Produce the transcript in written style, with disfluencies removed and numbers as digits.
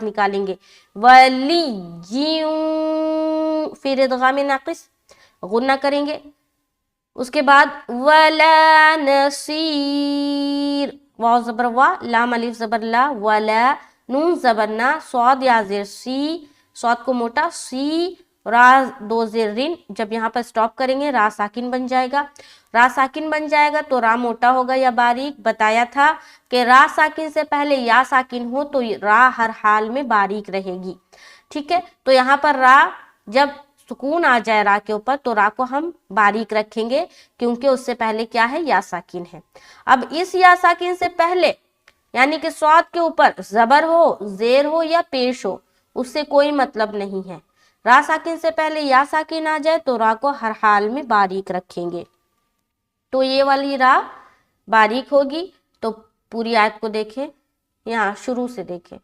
निकालेंगे वली, फिर इदगाम नाकिस गुन्ना करेंगे। उसके बाद वला नसीर, वाव ज़बर वा, लाम अलिफ ज़बर ला, वला, नून ज़बर ना, सौद या ज़ेर सी, सौद को मोटा, सी, रा दो ज़ेर रिन, जब यहाँ पर स्टॉप करेंगे रा साकिन बन जाएगा। रा साकिन बन जाएगा तो रा मोटा होगा या बारीक। बताया था कि रा साकिन से पहले या साकिन हो तो रा हर हाल में बारीक रहेगी। ठीक है, तो यहाँ पर रा जब सुकून आ जाए रा के ऊपर तो रा को हम बारीक रखेंगे, क्योंकि उससे पहले क्या है, या साकिन है। अब इस या साकिन से पहले यानी कि स्वाद के ऊपर जबर हो, जेर हो या पेश हो, उससे कोई मतलब नहीं है। रा साकिन से पहले या साकिन आ जाए तो रा को हर हाल में बारीक रखेंगे। तो ये वाली रा बारीक होगी। तो पूरी आयत को देखें, यहाँ शुरू से देखें।